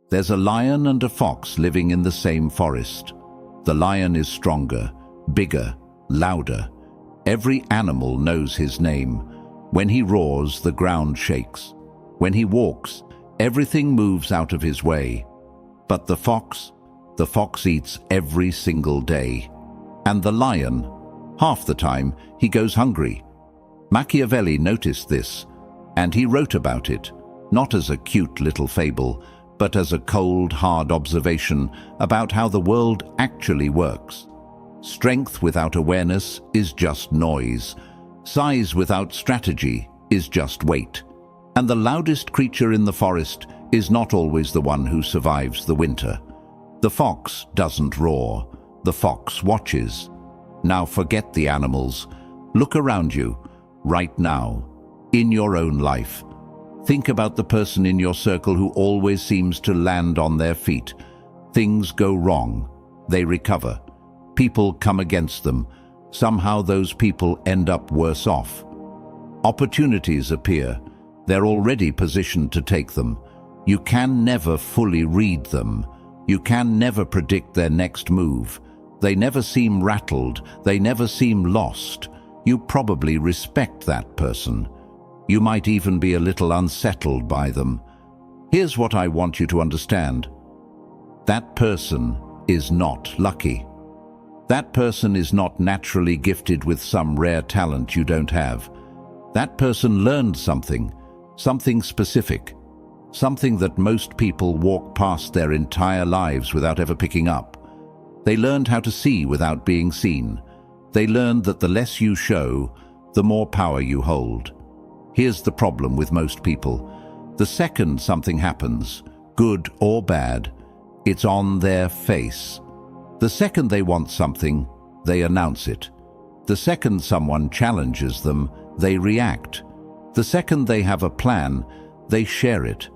There's a lion and a fox living in the same forest. The lion is stronger, bigger, louder. Every animal knows his name. When he roars, the ground shakes. When he walks, everything moves out of his way. But the fox eats every single day. And the lion, half the time, he goes hungry. Machiavelli noticed this, and he wrote about it, not as a cute little fable, but as a cold, hard observation about how the world actually works. Strength without awareness is just noise. Size without strategy is just weight. And the loudest creature in the forest is not always the one who survives the winter. The fox doesn't roar. The fox watches. Now forget the animals. Look around you, right now, in your own life. Think about the person in your circle who always seems to land on their feet. Things go wrong. They recover. People come against them. Somehow those people end up worse off. Opportunities appear. They're already positioned to take them. You can never fully read them. You can never predict their next move. They never seem rattled. They never seem lost. You probably respect that person. You might even be a little unsettled by them. Here's what I want you to understand. That person is not lucky. That person is not naturally gifted with some rare talent you don't have. That person learned something specific, something that most people walk past their entire lives without ever picking up. They learned how to see without being seen. They learned that the less you show, the more power you hold. Here's the problem with most people. The second something happens, good or bad, it's on their face. The second they want something, they announce it. The second someone challenges them, they react. The second they have a plan, they share it.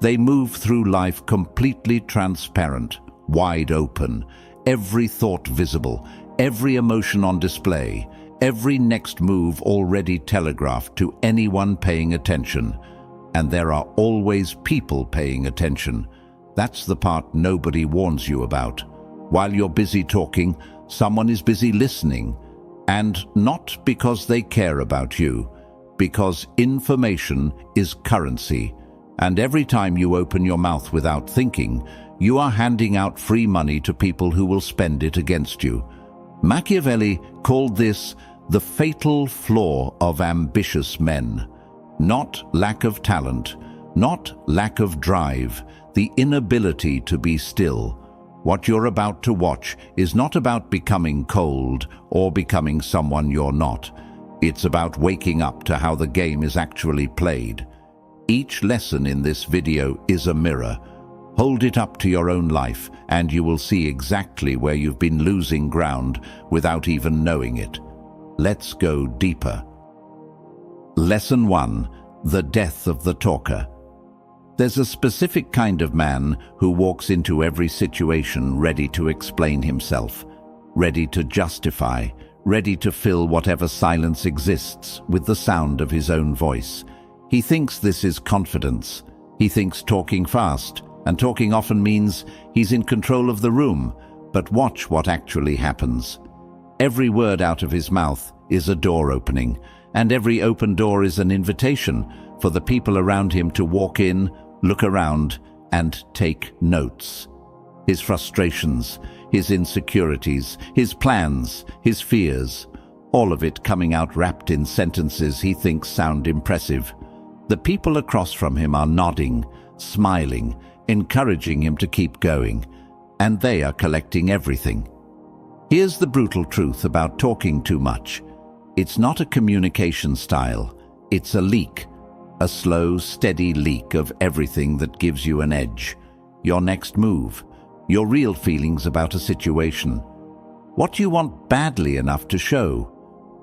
They move through life completely transparent, wide open, every thought visible, every emotion on display, every next move already telegraphed to anyone paying attention. And there are always people paying attention. That's the part nobody warns you about. While you're busy talking, someone is busy listening. And not because they care about you, because information is currency. And every time you open your mouth without thinking, you are handing out free money to people who will spend it against you. Machiavelli called this the fatal flaw of ambitious men. Not lack of talent, not lack of drive, the inability to be still. What you're about to watch is not about becoming cold or becoming someone you're not. It's about waking up to how the game is actually played. Each lesson in this video is a mirror. Hold it up to your own life and you will see exactly where you've been losing ground without even knowing it. Let's go deeper. Lesson 1. The death of the talker. There's a specific kind of man who walks into every situation ready to explain himself, ready to justify, ready to fill whatever silence exists with the sound of his own voice. He thinks this is confidence. He thinks talking fast, and talking often means he's in control of the room. But watch what actually happens. Every word out of his mouth is a door opening, and every open door is an invitation for the people around him to walk in, look around, and take notes. His frustrations, his insecurities, his plans, his fears, all of it coming out wrapped in sentences he thinks sound impressive. The people across from him are nodding, smiling, encouraging him to keep going, and they are collecting everything. Here's the brutal truth about talking too much. It's not a communication style, it's a leak. A slow, steady leak of everything that gives you an edge. Your next move. Your real feelings about a situation. What you want badly enough to show.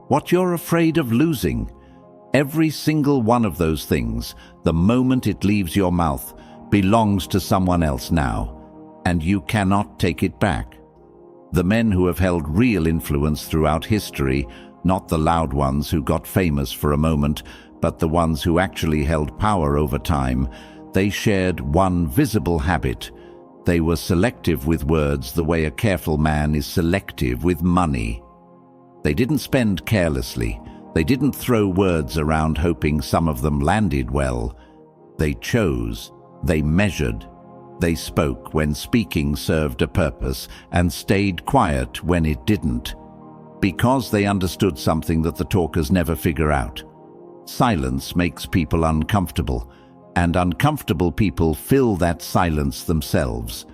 What you're afraid of losing. Every single one of those things, the moment it leaves your mouth, belongs to someone else now, and you cannot take it back. The men who have held real influence throughout history, not the loud ones who got famous for a moment, but the ones who actually held power over time, they shared one visible habit. They were selective with words the way a careful man is selective with money. They didn't spend carelessly. They didn't throw words around hoping some of them landed well. They chose. They measured. They spoke when speaking served a purpose and stayed quiet when it didn't. Because they understood something that the talkers never figure out. Silence makes people uncomfortable, and uncomfortable people fill that silence themselves.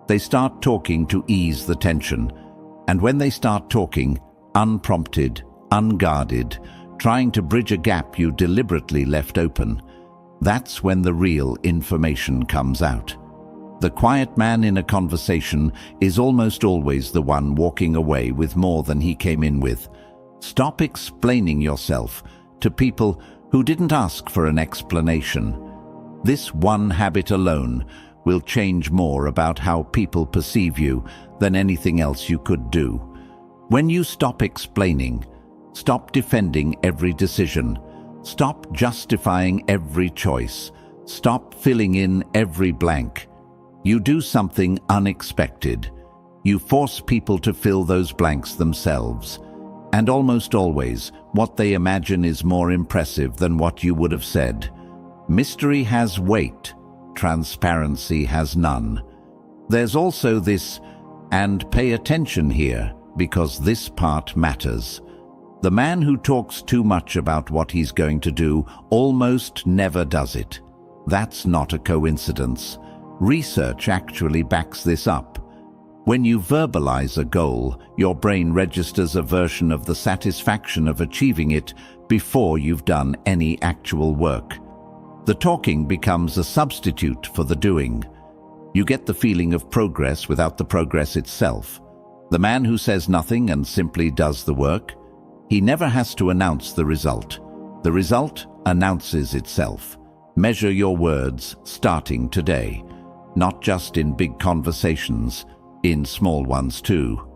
They start talking to ease the tension, and when they start talking, unprompted, unguarded, trying to bridge a gap you deliberately left open, that's when the real information comes out. The quiet man in a conversation is almost always the one walking away with more than he came in with. Stop explaining yourself to people who didn't ask for an explanation. This one habit alone will change more about how people perceive you than anything else you could do. When you stop explaining, stop defending every decision, stop justifying every choice, stop filling in every blank, you do something unexpected. You force people to fill those blanks themselves. And almost always, what they imagine is more impressive than what you would have said. Mystery has weight. Transparency has none. There's also this, and pay attention here, because this part matters. The man who talks too much about what he's going to do almost never does it. That's not a coincidence. Research actually backs this up. When you verbalize a goal, your brain registers a version of the satisfaction of achieving it before you've done any actual work. The talking becomes a substitute for the doing. You get the feeling of progress without the progress itself. The man who says nothing and simply does the work, he never has to announce the result. The result announces itself. Measure your words starting today. Not just in big conversations, in small ones too.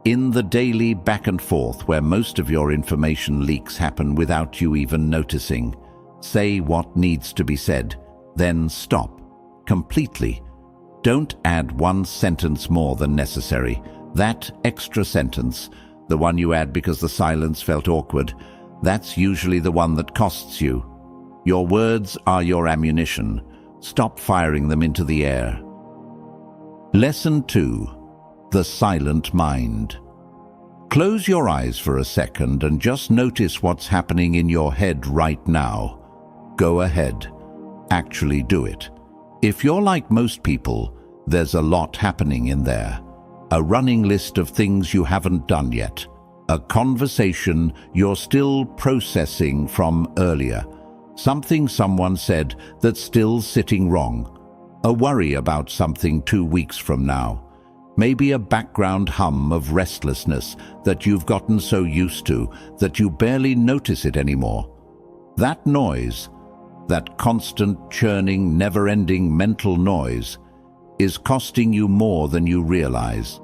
In the daily back and forth where most of your information leaks happen without you even noticing, say what needs to be said, then stop. Completely. Don't add one sentence more than necessary. That extra sentence, the one you add because the silence felt awkward, that's usually the one that costs you. Your words are your ammunition. Stop firing them into the air. Lesson 2. The Silent Mind. Close your eyes for a second and just notice what's happening in your head right now. Go ahead. Actually do it. If you're like most people, there's a lot happening in there. A running list of things you haven't done yet. A conversation you're still processing from earlier. Something someone said that's still sitting wrong. A worry about something 2 weeks from now. Maybe a background hum of restlessness that you've gotten so used to that you barely notice it anymore. That noise, that constant churning, never-ending mental noise, is costing you more than you realize.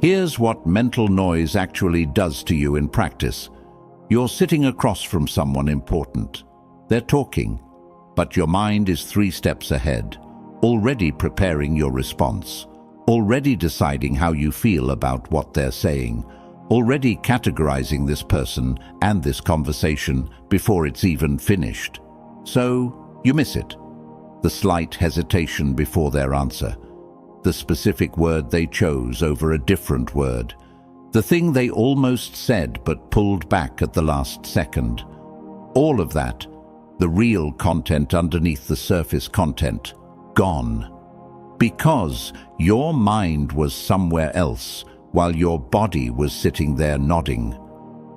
Here's what mental noise actually does to you in practice. You're sitting across from someone important. They're talking, but your mind is 3 steps ahead, already preparing your response, already deciding how you feel about what they're saying, already categorizing this person and this conversation before it's even finished. So, you miss it. The slight hesitation before their answer, the specific word they chose over a different word, the thing they almost said but pulled back at the last second. All of that, the real content underneath the surface content, gone. Because your mind was somewhere else while your body was sitting there nodding.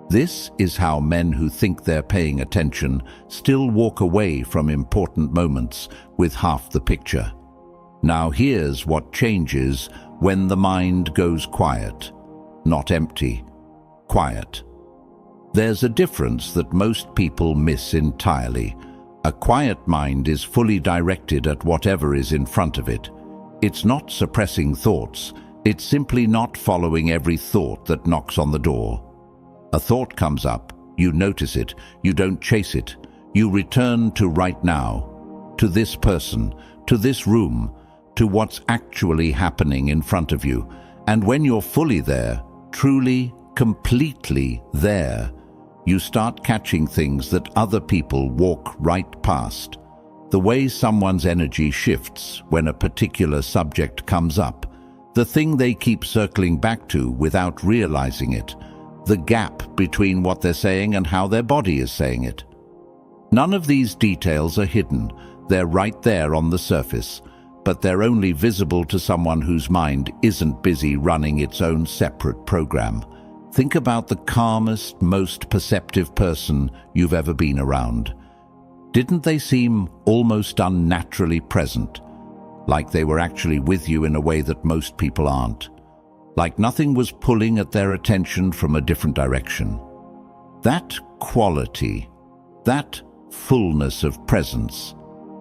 This is how men who think they're paying attention still walk away from important moments with half the picture. Now here's what changes when the mind goes quiet. Not empty, quiet. There's a difference that most people miss entirely. A quiet mind is fully directed at whatever is in front of it. It's not suppressing thoughts. It's simply not following every thought that knocks on the door. A thought comes up, you notice it, you don't chase it. You return to right now, to this person, to this room, to what's actually happening in front of you. And when you're fully there, truly, completely there, you start catching things that other people walk right past. The way someone's energy shifts when a particular subject comes up, the thing they keep circling back to without realizing it, the gap between what they're saying and how their body is saying it. None of these details are hidden. They're right there on the surface, but they're only visible to someone whose mind isn't busy running its own separate program. Think about the calmest, most perceptive person you've ever been around. Didn't they seem almost unnaturally present? Like they were actually with you in a way that most people aren't. Like nothing was pulling at their attention from a different direction. That quality, that fullness of presence,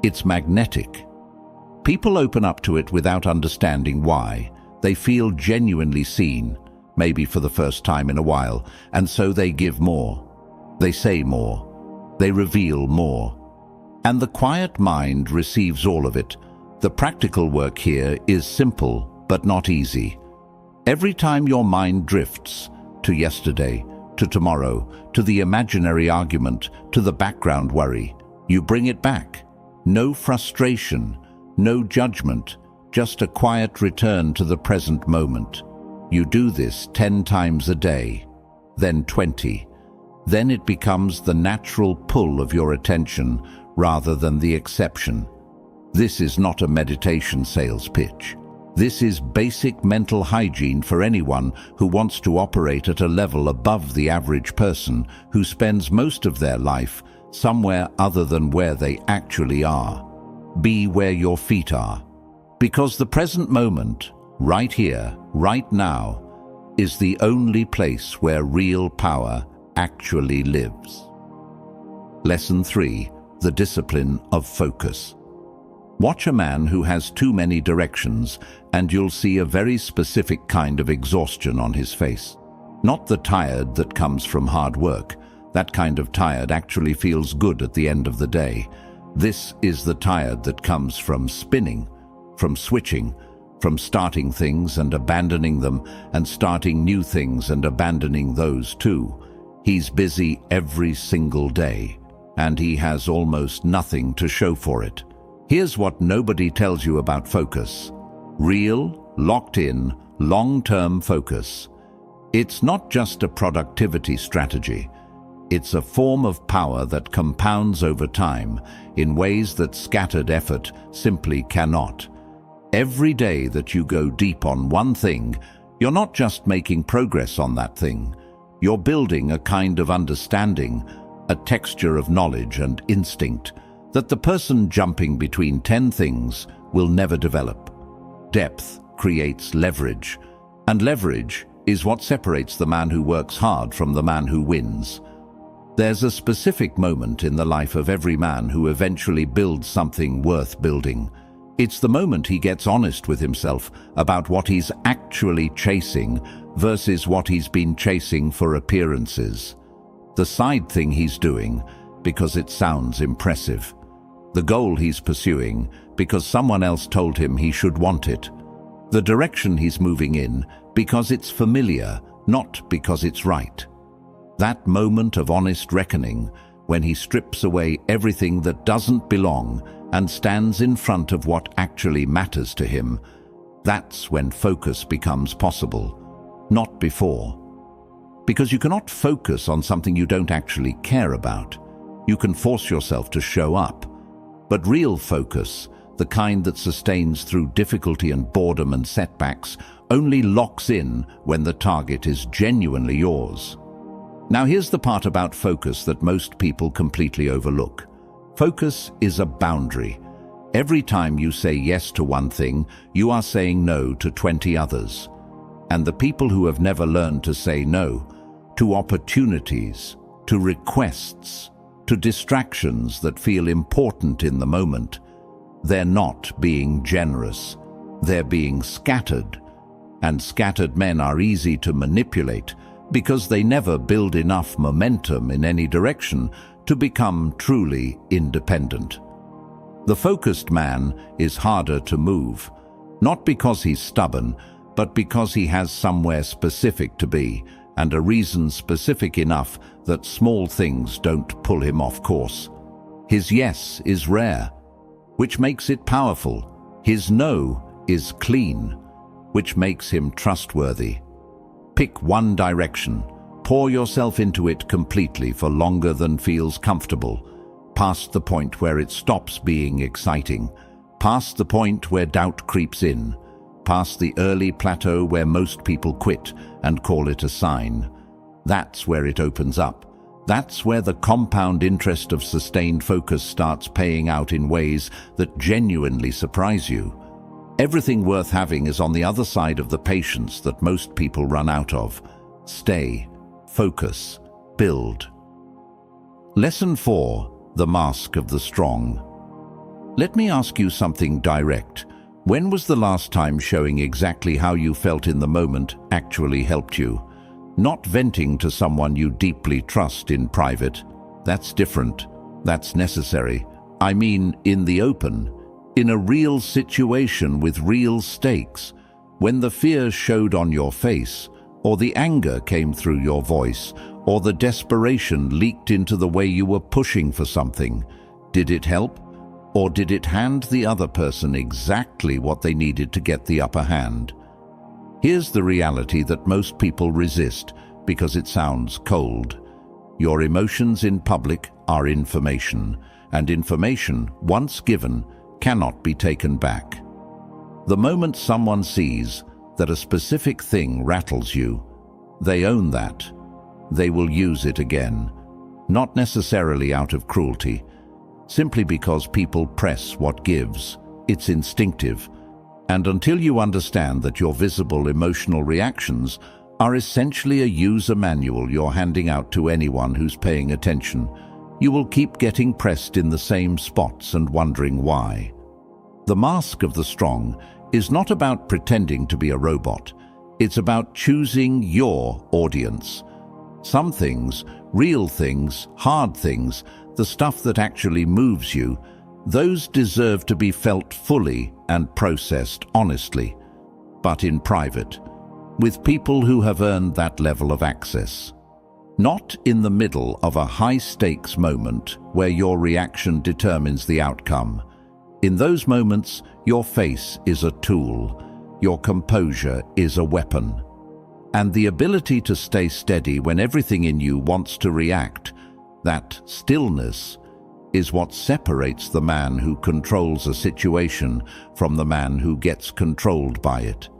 it's magnetic. People open up to it without understanding why. They feel genuinely seen, maybe for the first time in a while, and so they give more. They say more. They reveal more. And the quiet mind receives all of it. The practical work here is simple, but not easy. Every time your mind drifts to yesterday, to tomorrow, to the imaginary argument, to the background worry, you bring it back. No frustration, no judgment, just a quiet return to the present moment. You do this 10 times a day, then 20. Then it becomes the natural pull of your attention rather than the exception. This is not a meditation sales pitch. This is basic mental hygiene for anyone who wants to operate at a level above the average person who spends most of their life somewhere other than where they actually are. Be where your feet are. Because the present moment, right here, right now, is the only place where real power actually lives. Lesson 3. The discipline of focus. Watch a man who has too many directions and you'll see a very specific kind of exhaustion on his face. Not the tired that comes from hard work. That kind of tired actually feels good at the end of the day. This is the tired that comes from spinning, from switching, from starting things and abandoning them, and starting new things and abandoning those too. He's busy every single day, and he has almost nothing to show for it. Here's what nobody tells you about focus. Real, locked-in, long-term focus. It's not just a productivity strategy. It's a form of power that compounds over time in ways that scattered effort simply cannot. Every day that you go deep on one thing, you're not just making progress on that thing. You're building a kind of understanding, a texture of knowledge and instinct that the person jumping between 10 things will never develop. Depth creates leverage, and leverage is what separates the man who works hard from the man who wins. There's a specific moment in the life of every man who eventually builds something worth building. It's the moment he gets honest with himself about what he's actually chasing versus what he's been chasing for appearances. The side thing he's doing because it sounds impressive. The goal he's pursuing because someone else told him he should want it. The direction he's moving in because it's familiar, not because it's right. That moment of honest reckoning, when he strips away everything that doesn't belong and stands in front of what actually matters to him, that's when focus becomes possible, not before. Because you cannot focus on something you don't actually care about. You can force yourself to show up. But real focus, the kind that sustains through difficulty and boredom and setbacks, only locks in when the target is genuinely yours. Now here's the part about focus that most people completely overlook. Focus is a boundary. Every time you say yes to one thing, you are saying no to 20 others. And the people who have never learned to say no, to opportunities, to requests, to distractions that feel important in the moment, they're not being generous. They're being scattered. And scattered men are easy to manipulate because they never build enough momentum in any direction to become truly independent. The focused man is harder to move, not because he's stubborn, but because he has somewhere specific to be, and a reason specific enough that small things don't pull him off course. His yes is rare, which makes it powerful. His no is clean, which makes him trustworthy. Pick one direction. Pour yourself into it completely for longer than feels comfortable, past the point where it stops being exciting, past the point where doubt creeps in, past the early plateau where most people quit and call it a sign. That's where it opens up. That's where the compound interest of sustained focus starts paying out in ways that genuinely surprise you. Everything worth having is on the other side of the patience that most people run out of. Stay, focus, build. Lesson 4: The Mask of the Strong. Let me ask you something direct. When was the last time showing exactly how you felt in the moment actually helped you? Not venting to someone you deeply trust in private. That's different. That's necessary. I mean, in the open, in a real situation with real stakes, when the fear showed on your face, or the anger came through your voice, or the desperation leaked into the way you were pushing for something. Did it help? Or did it hand the other person exactly what they needed to get the upper hand? Here's the reality that most people resist because it sounds cold. Your emotions in public are information, and information, once given, cannot be taken back. The moment someone sees that a specific thing rattles you, they own that. They will use it again, not necessarily out of cruelty, simply because people press what gives. It's instinctive. And until you understand that your visible emotional reactions are essentially a user manual you're handing out to anyone who's paying attention, you will keep getting pressed in the same spots and wondering why. The mask of the strong is not about pretending to be a robot. It's about choosing your audience. Some things, real things, hard things, the stuff that actually moves you, those deserve to be felt fully and processed honestly, but in private, with people who have earned that level of access. Not in the middle of a high-stakes moment where your reaction determines the outcome. In those moments, your face is a tool, your composure is a weapon. And the ability to stay steady when everything in you wants to react, that stillness, is what separates the man who controls a situation from the man who gets controlled by it.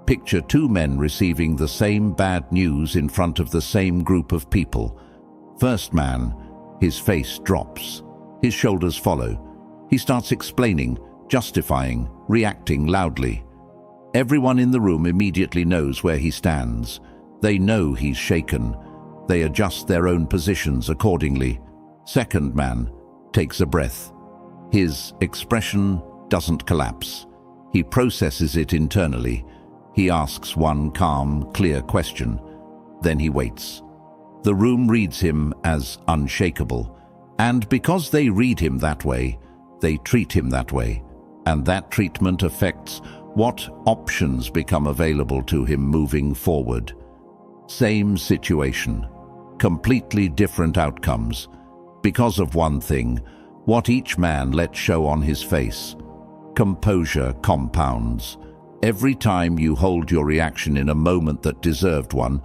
Picture two men receiving the same bad news in front of the same group of people. First man, his face drops. His shoulders follow. He starts explaining, justifying, reacting loudly. Everyone in the room immediately knows where he stands. They know he's shaken. They adjust their own positions accordingly. Second man takes a breath. His expression doesn't collapse. He processes it internally. He asks one calm, clear question. Then he waits. The room reads him as unshakable. And because they read him that way, they treat him that way. And that treatment affects what options become available to him moving forward. Same situation, completely different outcomes. Because of one thing, what each man lets show on his face. Composure compounds. Every time you hold your reaction in a moment that deserved one,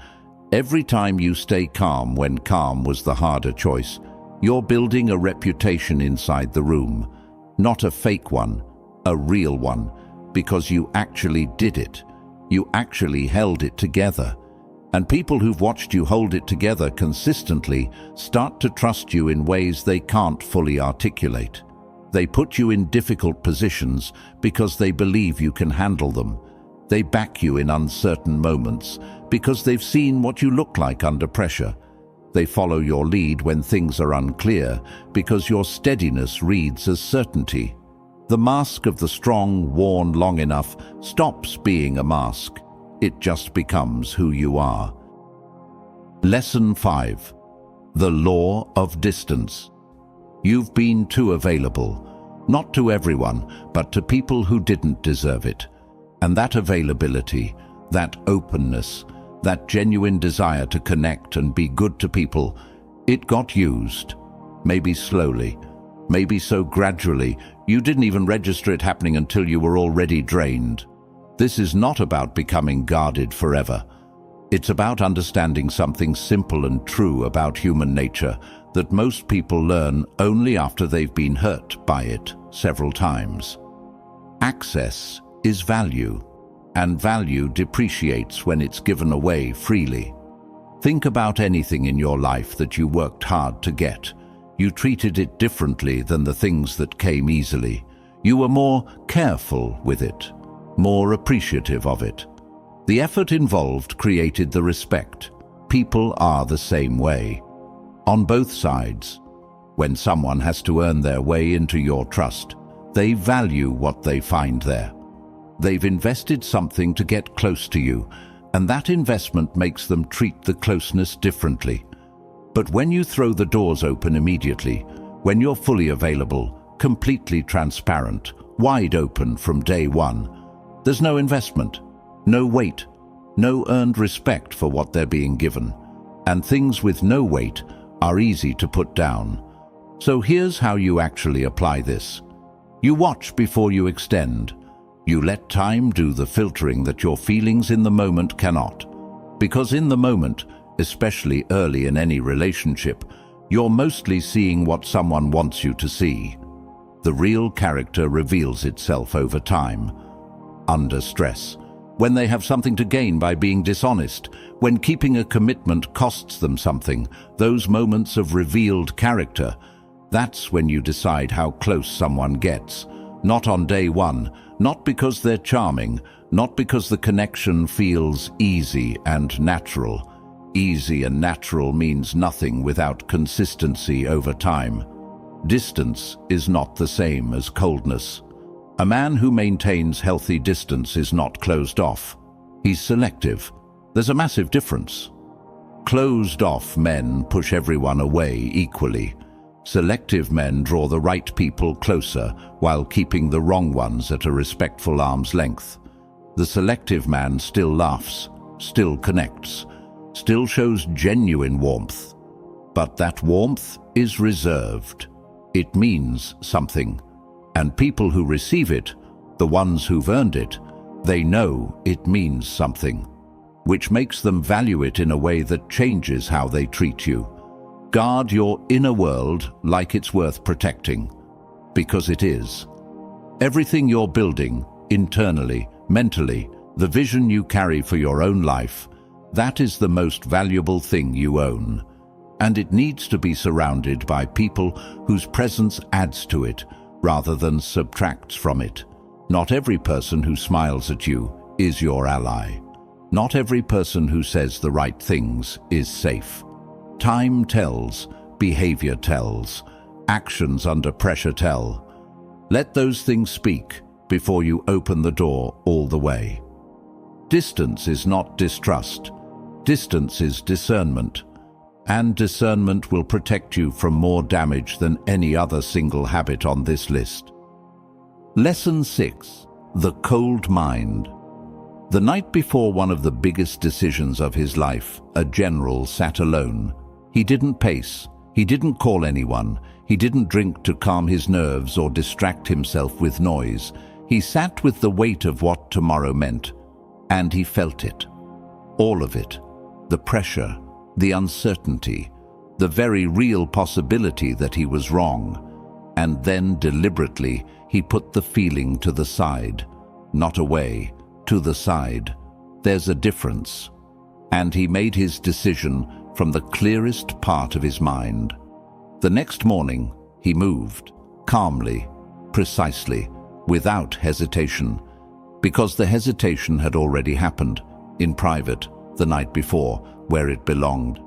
every time you stay calm when calm was the harder choice, you're building a reputation inside the room. Not a fake one, a real one, because you actually did it. You actually held it together. And people who've watched you hold it together consistently start to trust you in ways they can't fully articulate. They put you in difficult positions because they believe you can handle them. They back you in uncertain moments because they've seen what you look like under pressure. They follow your lead when things are unclear because your steadiness reads as certainty. The mask of the strong, worn long enough, stops being a mask. It just becomes who you are. Lesson 5. The Law of Distance. You've been too available. Not to everyone, but to people who didn't deserve it. And that availability, that openness, that genuine desire to connect and be good to people, it got used. Maybe slowly, maybe so gradually, you didn't even register it happening until you were already drained. This is not about becoming guarded forever. It's about understanding something simple and true about human nature that most people learn only after they've been hurt by it several times. Access is value, and value depreciates when it's given away freely. Think about anything in your life that you worked hard to get. You treated it differently than the things that came easily. You were more careful with it, more appreciative of it. The effort involved created the respect. People are the same way. On both sides. When someone has to earn their way into your trust, they value what they find there. They've invested something to get close to you, and that investment makes them treat the closeness differently. But when you throw the doors open immediately, when you're fully available, completely transparent, wide open from day one, there's no investment, no weight, no earned respect for what they're being given, and things with no weight are easy to put down. So here's how you actually apply this. You watch before you extend. You let time do the filtering that your feelings in the moment cannot. Because in the moment, especially early in any relationship, you're mostly seeing what someone wants you to see. The real character reveals itself over time. Under stress, when they have something to gain by being dishonest, when keeping a commitment costs them something, those moments of revealed character, that's when you decide how close someone gets. Not on day one, not because they're charming, not because the connection feels easy and natural. Easy and natural means nothing without consistency over time. Distance is not the same as coldness. A man who maintains healthy distance is not closed off. He's selective. There's a massive difference. Closed-off men push everyone away equally. Selective men draw the right people closer while keeping the wrong ones at a respectful arm's length. The selective man still laughs, still connects, still shows genuine warmth. But that warmth is reserved. It means something. And people who receive it, the ones who've earned it, they know it means something, which makes them value it in a way that changes how they treat you. Guard your inner world like it's worth protecting, because it is. Everything you're building, internally, mentally, the vision you carry for your own life, that is the most valuable thing you own. And it needs to be surrounded by people whose presence adds to it, rather than subtracts from it. Not every person who smiles at you is your ally. Not every person who says the right things is safe. Time tells, behavior tells, actions under pressure tell. Let those things speak before you open the door all the way. Distance is not distrust. Distance is discernment. And discernment will protect you from more damage than any other single habit on this list. Lesson 6. The cold mind. The night before one of the biggest decisions of his life, a general sat alone. He didn't pace. He didn't call anyone. He didn't drink to calm his nerves or distract himself with noise. He sat with the weight of what tomorrow meant, and he felt it. All of it. The pressure, the uncertainty, the very real possibility that he was wrong. And then deliberately he put the feeling to the side. Not away, to the side. There's a difference. And he made his decision from the clearest part of his mind. The next morning, he moved, calmly, precisely, without hesitation, because the hesitation had already happened, in private, the night before, where it belonged.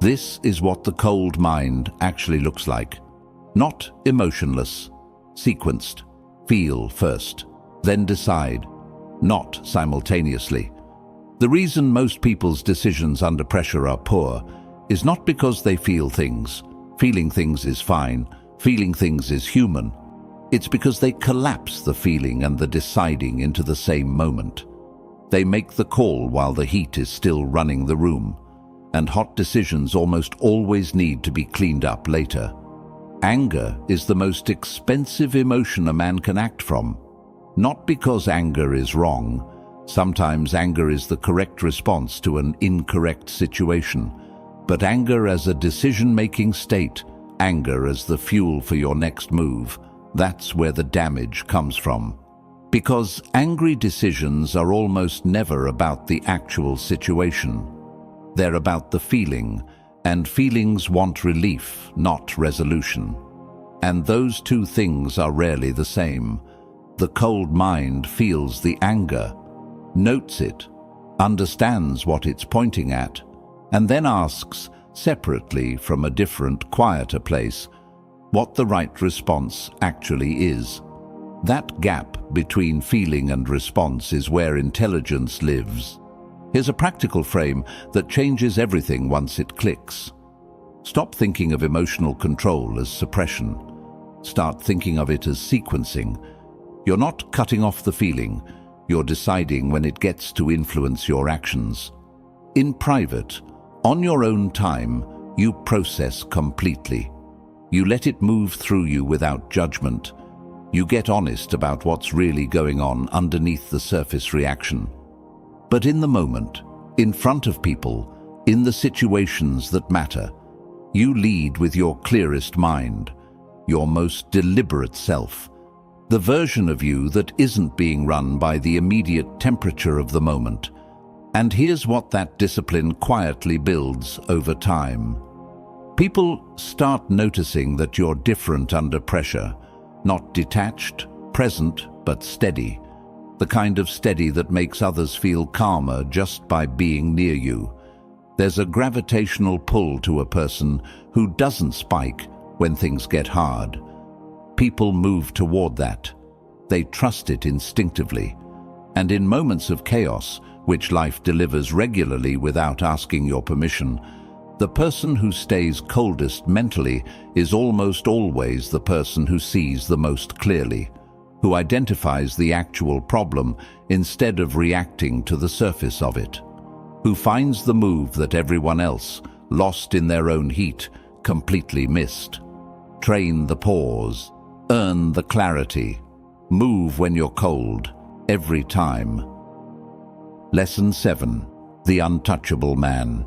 This is what the cold mind actually looks like. Not emotionless, sequenced, feel first, then decide, not simultaneously. The reason most people's decisions under pressure are poor is not because they feel things. Feeling things is fine. Feeling things is human. It's because they collapse the feeling and the deciding into the same moment. They make the call while the heat is still running the room, and hot decisions almost always need to be cleaned up later. Anger is the most expensive emotion a man can act from. Not because anger is wrong. Sometimes anger is the correct response to an incorrect situation. But anger as a decision-making state, anger as the fuel for your next move, that's where the damage comes from. Because angry decisions are almost never about the actual situation. They're about the feeling, and feelings want relief, not resolution. And those two things are rarely the same. The cold mind feels the anger, notes it, understands what it's pointing at, and then asks, separately from a different, quieter place, what the right response actually is. That gap between feeling and response is where intelligence lives. Here's a practical frame that changes everything once it clicks. Stop thinking of emotional control as suppression. Start thinking of it as sequencing. You're not cutting off the feeling, you're deciding when it gets to influence your actions. In private, on your own time, you process completely. You let it move through you without judgment. You get honest about what's really going on underneath the surface reaction. But in the moment, in front of people, in the situations that matter, you lead with your clearest mind, your most deliberate self, the version of you that isn't being run by the immediate temperature of the moment. And here's what that discipline quietly builds over time. People start noticing that you're different under pressure, not detached, present, but steady. The kind of steady that makes others feel calmer just by being near you. There's a gravitational pull to a person who doesn't spike when things get hard. People move toward that. They trust it instinctively. And in moments of chaos, which life delivers regularly without asking your permission, the person who stays coldest mentally is almost always the person who sees the most clearly, who identifies the actual problem instead of reacting to the surface of it, who finds the move that everyone else, lost in their own heat, completely missed. Train the pause, earn the clarity, move when you're cold, every time. Lesson 7. The Untouchable Man.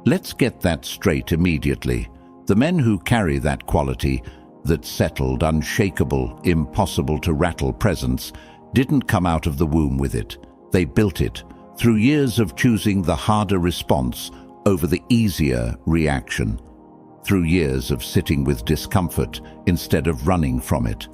Let's get that straight immediately. The men who carry that quality, that settled, unshakable, impossible to rattle presence, didn't come out of the womb with it. They built it through years of choosing the harder response over the easier reaction, through years of sitting with discomfort instead of running from it,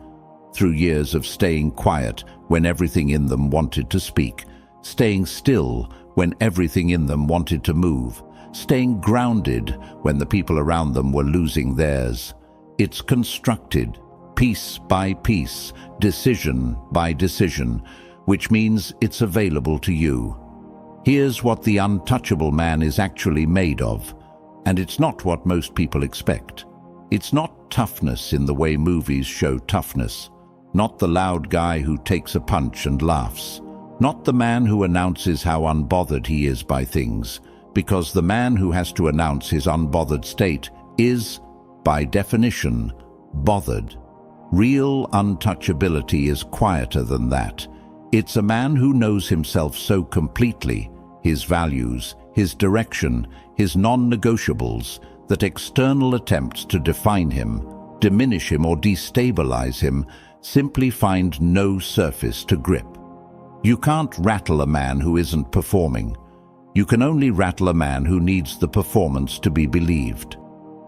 through years of staying quiet when everything in them wanted to speak, staying still when everything in them wanted to move, staying grounded when the people around them were losing theirs. It's constructed, piece by piece, decision by decision, which means it's available to you. Here's what the untouchable man is actually made of, and it's not what most people expect. It's not toughness in the way movies show toughness, not the loud guy who takes a punch and laughs, not the man who announces how unbothered he is by things, because the man who has to announce his unbothered state is, by definition, bothered. Real untouchability is quieter than that. It's a man who knows himself so completely, his values, his direction, his non-negotiables, that external attempts to define him, diminish him or destabilize him simply find no surface to grip. You can't rattle a man who isn't performing. You can only rattle a man who needs the performance to be believed.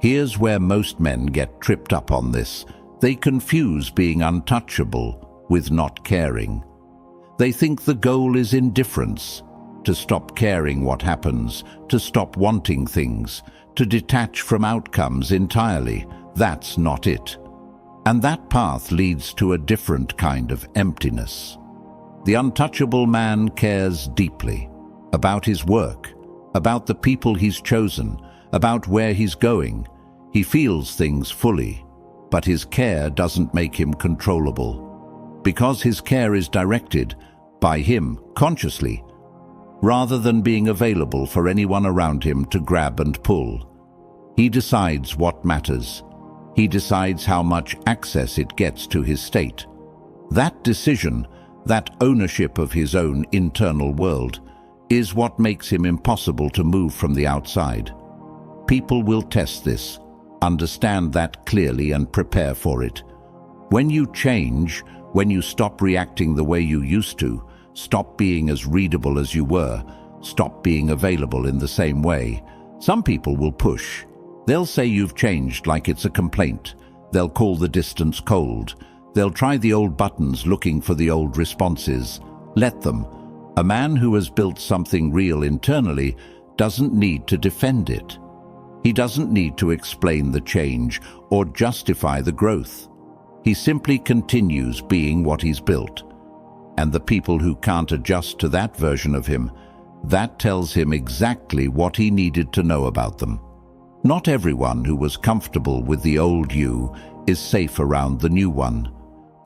Here's where most men get tripped up on this. They confuse being untouchable with not caring. They think the goal is indifference, to stop caring what happens, to stop wanting things, to detach from outcomes entirely. That's not it. And that path leads to a different kind of emptiness. The untouchable man cares deeply about his work, about the people he's chosen, about where he's going. He feels things fully. but his care doesn't make him controllable. Because his care is directed by him consciously, rather than being available for anyone around him to grab and pull. He decides what matters. He decides how much access it gets to his state. That decision, that ownership of his own internal world, is what makes him impossible to move from the outside. People will test this, understand that clearly and prepare for it. When you change, when you stop reacting the way you used to, stop being as readable as you were, stop being available in the same way, some people will push. They'll say you've changed like it's a complaint. They'll call the distance cold. They'll try the old buttons looking for the old responses. Let them. A man who has built something real internally doesn't need to defend it. He doesn't need to explain the change or justify the growth. He simply continues being what he's built. And the people who can't adjust to that version of him, that tells him exactly what he needed to know about them. Not everyone who was comfortable with the old you is safe around the new one.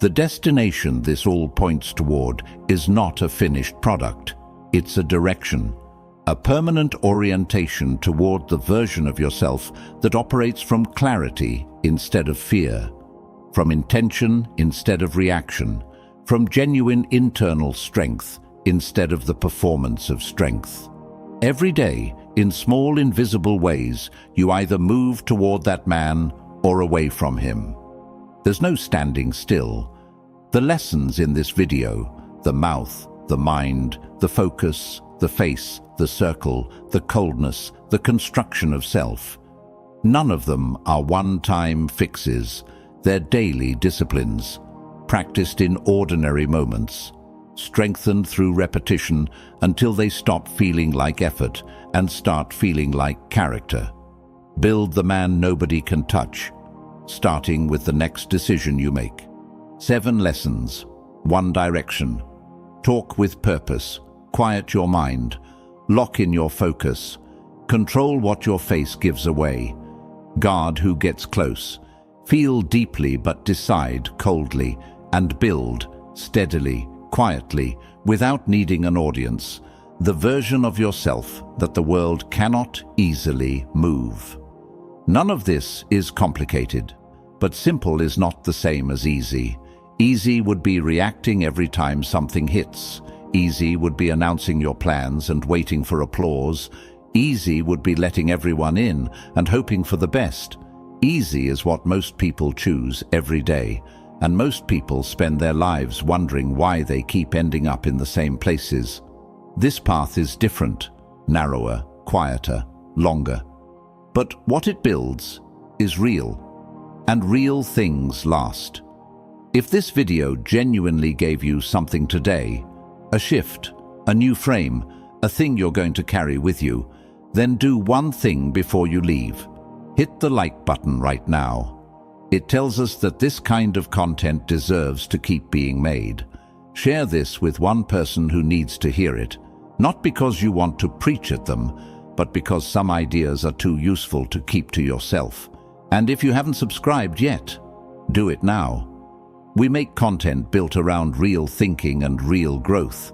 The destination this all points toward is not a finished product. It's a direction, a permanent orientation toward the version of yourself that operates from clarity instead of fear, from intention instead of reaction, from genuine internal strength instead of the performance of strength. Every day, in small invisible ways, you either move toward that man or away from him. There's no standing still. The lessons in this video, the mouth, the mind, the focus, the face, the circle, the coldness, the construction of self, none of them are one-time fixes. They're daily disciplines, practiced in ordinary moments, strengthened through repetition until they stop feeling like effort and start feeling like character. Build the man nobody can touch, starting with the next decision you make. 7 lessons, 1 direction. Talk with purpose, quiet your mind, lock in your focus, control what your face gives away, guard who gets close, feel deeply but decide coldly, and build steadily, quietly, without needing an audience, the version of yourself that the world cannot easily move. None of this is complicated, but simple is not the same as easy. Easy would be reacting every time something hits. Easy would be announcing your plans and waiting for applause. Easy would be letting everyone in and hoping for the best. Easy is what most people choose every day, and most people spend their lives wondering why they keep ending up in the same places. This path is different, narrower, quieter, longer. But what it builds is real, and real things last. If this video genuinely gave you something today, a shift, a new frame, a thing you're going to carry with you, then do one thing before you leave. Hit the like button right now. It tells us that this kind of content deserves to keep being made. Share this with one person who needs to hear it, not because you want to preach at them, but because some ideas are too useful to keep to yourself. And if you haven't subscribed yet, do it now. We make content built around real thinking and real growth,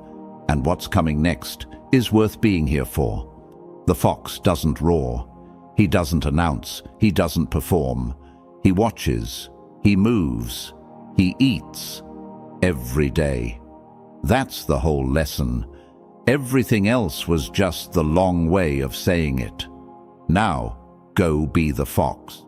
and what's coming next is worth being here for. The fox doesn't roar. He doesn't announce. He doesn't perform. He watches. He moves. He eats. Every day. That's the whole lesson. Everything else was just the long way of saying it. Now, go be the fox.